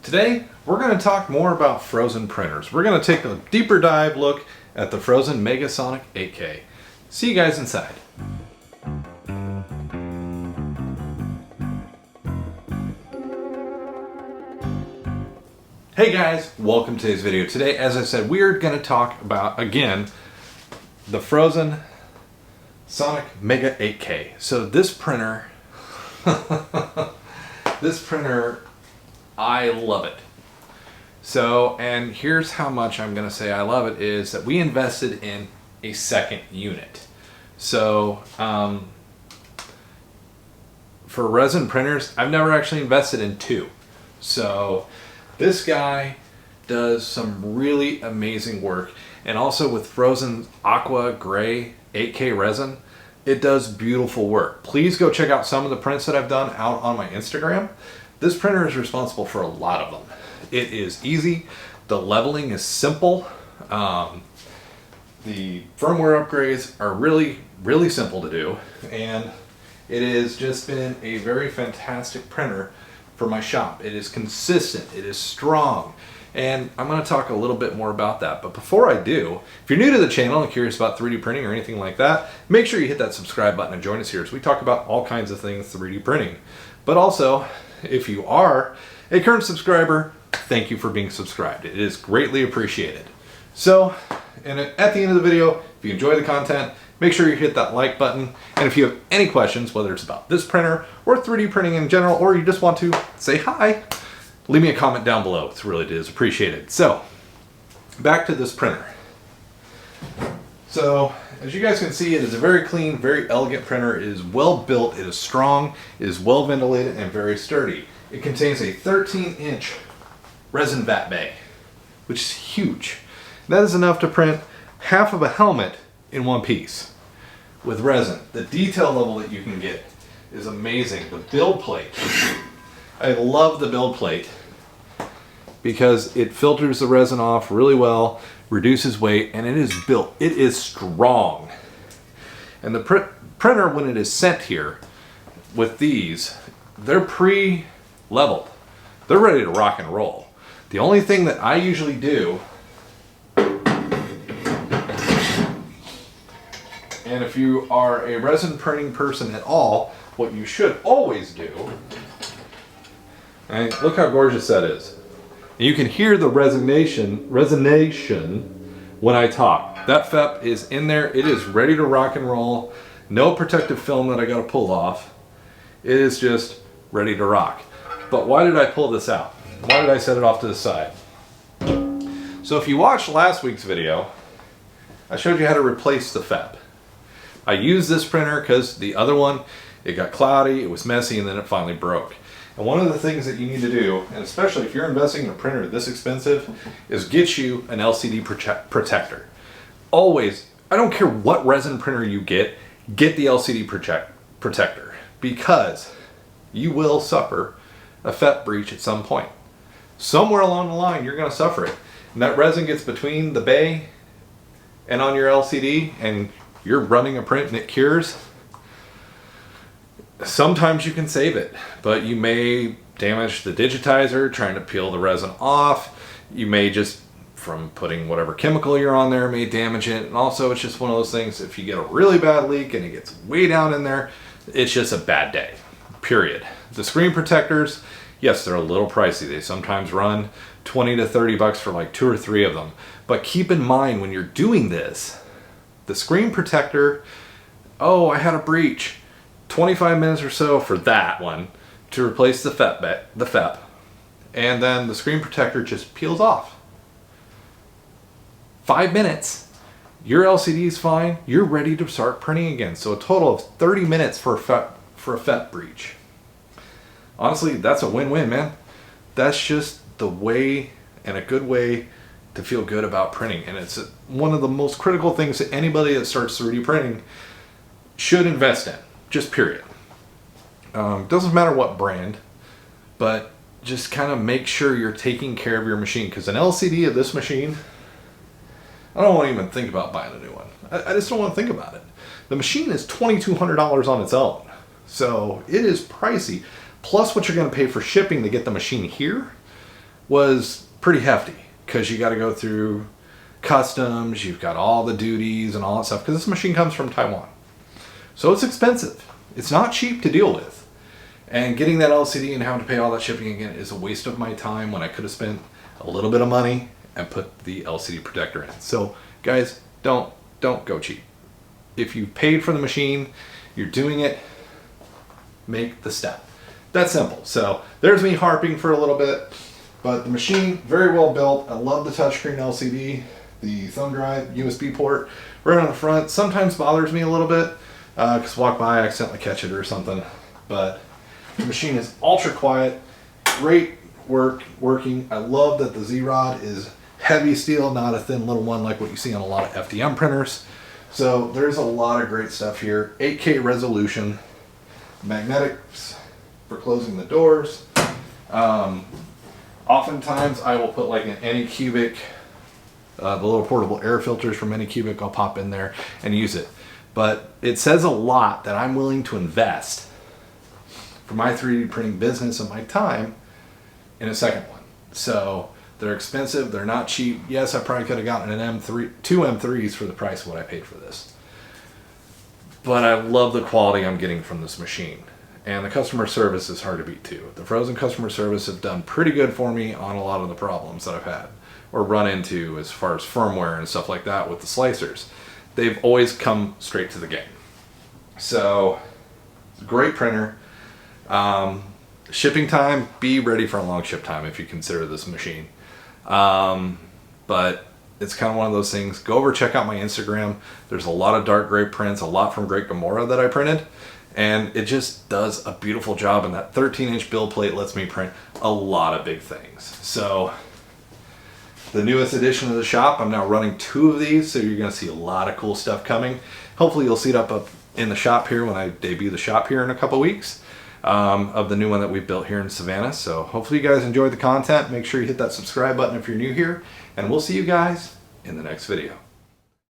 Today, we're going to talk more about frozen printers. We're going to take a deeper dive look at the frozen Megasonic 8K. See you guys inside. Hey guys, welcome to today's video. Today, as I said, we're going to talk about, again, the frozen Sonic Mega 8K. So this printer, I love it. So, and here's how much I'm going to say I love it is that we invested in a second unit. So, for resin printers, I've never actually invested in two. So, this guy does some really amazing work. And also with frozen aqua gray 8K resin, it does beautiful work. Please go check out some of the prints that I've done out on my Instagram. This printer is responsible for a lot of them. It is easy. The leveling is simple. The firmware upgrades are really, really simple to do. And it has just been a very fantastic printer for my shop. It is consistent. It is strong. And I'm going to talk a little bit more about that. But before I do, if you're new to the channel and curious about 3D printing or anything like that, make sure you hit that subscribe button and join us here as we talk about all kinds of things 3D printing. But also, if you are a current subscriber, thank you for being subscribed. It is greatly appreciated. So, and at the end of the video, if you enjoy the content, make sure you hit that like button. And if you have any questions, whether it's about this printer or 3D printing in general, or you just want to say hi, leave me a comment down below. It really is appreciated. So, back to this printer. So, as you guys can see, it is a very clean, very elegant printer. It is well built, it is strong, it is well ventilated, and very sturdy. It contains a 13-inch resin vat bay, which is huge. That is enough to print half of a helmet in one piece with resin. The detail level that you can get is amazing. The build plate. I love the build plate because it filters the resin off really well, reduces weight, and it is built. It is strong. And the printer, when it is sent here with these, they're pre-leveled. They're ready to rock and roll. The only thing that I usually do, and if you are a resin printing person at all, what you should always do, and look how gorgeous that is. You can hear the resonation when I talk. That FEP is in there. It is ready to rock and roll. No protective film that I got to pull off. It is just ready to rock. But why did I pull this out? Why did I set it off to the side? So if you watched last week's video, I showed you how to replace the FEP. I used this printer because the other one, it got cloudy, it was messy, and then it finally broke. And one of the things that you need to do, and especially if you're investing in a printer this expensive, is get you an LCD protector. Always, I don't care what resin printer you get the LCD protector, because you will suffer a FEP breach at some point. Somewhere along the line, you're going to suffer it. And that resin gets between the bay and on your LCD, and you're running a print and it cures. Sometimes you can save it, but you may damage the digitizer trying to peel the resin off. You may just, from putting whatever chemical you're on there, may damage it. And also, it's just one of those things, if you get a really bad leak and it gets way down in there, it's just a bad day, period. The screen protectors, yes, they're a little pricey. They sometimes run 20 to 30 bucks for like 2 or 3 of them. But keep in mind when you're doing this, the screen protector, oh, I had a breach. 25 minutes or so for that one to replace the FEP, and then the screen protector just peels off. 5 minutes, your LCD is fine, you're ready to start printing again. So a total of 30 minutes for a FEP breach. Honestly, that's a win-win, man. That's just the way, and a good way to feel good about printing. And it's one of the most critical things that anybody that starts 3D printing should invest in. Just period. Doesn't matter what brand, but just kind of make sure you're taking care of your machine, because an LCD of this machine, I don't want to even think about buying a new one. I just don't want to think about it. The machine is $2,200 on its own, so it is pricey. Plus what you're going to pay for shipping to get the machine here. was pretty hefty because you got to go through customs, you've got all the duties and all that stuff because this machine comes from Taiwan. So it's expensive. It's not cheap to deal with. And getting that LCD and having to pay all that shipping again is a waste of my time when I could have spent a little bit of money and put the LCD protector in. So guys, don't go cheap. If you paid for the machine, you're doing it, make the step. That's simple. So there's me harping for a little bit, but the machine, very well built. I love the touchscreen LCD. The thumb drive, USB port, right on the front. Sometimes bothers me a little bit, because walk by, I accidentally catch it or something. But the machine is ultra quiet, great working. I love that the Z-Rod is heavy steel, not a thin little one like what you see on a lot of FDM printers. So there's a lot of great stuff here. 8K resolution, magnetics for closing the doors. Oftentimes I will put like an Anycubic, the little portable air filters from Anycubic, I'll pop in there and use it. But it says a lot that I'm willing to invest for my 3D printing business and my time in a second one. So they're expensive, they're not cheap. Yes, I probably could have gotten an M3, 2 M3s for the price of what I paid for this. But I love the quality I'm getting from this machine. And the customer service is hard to beat too. The Frozen customer service have done pretty good for me on a lot of the problems that I've had or run into as far as firmware and stuff like that with the slicers. They've always come straight to the game. So, great printer. Shipping time, be ready for a long ship time if you consider this machine. But it's kind of one of those things. Go over, check out my Instagram. There's a lot of dark gray prints, a lot from Great Gamora that I printed. And it just does a beautiful job, and that 13-inch build plate lets me print a lot of big things. So the newest edition of the shop, I'm now running 2 of these, so you're going to see a lot of cool stuff coming. Hopefully you'll see it up in the shop here when I debut the shop here in a couple weeks of the new one that we built here in Savannah. So hopefully you guys enjoyed the content. Make sure you hit that subscribe button if you're new here, and we'll see you guys in the next video.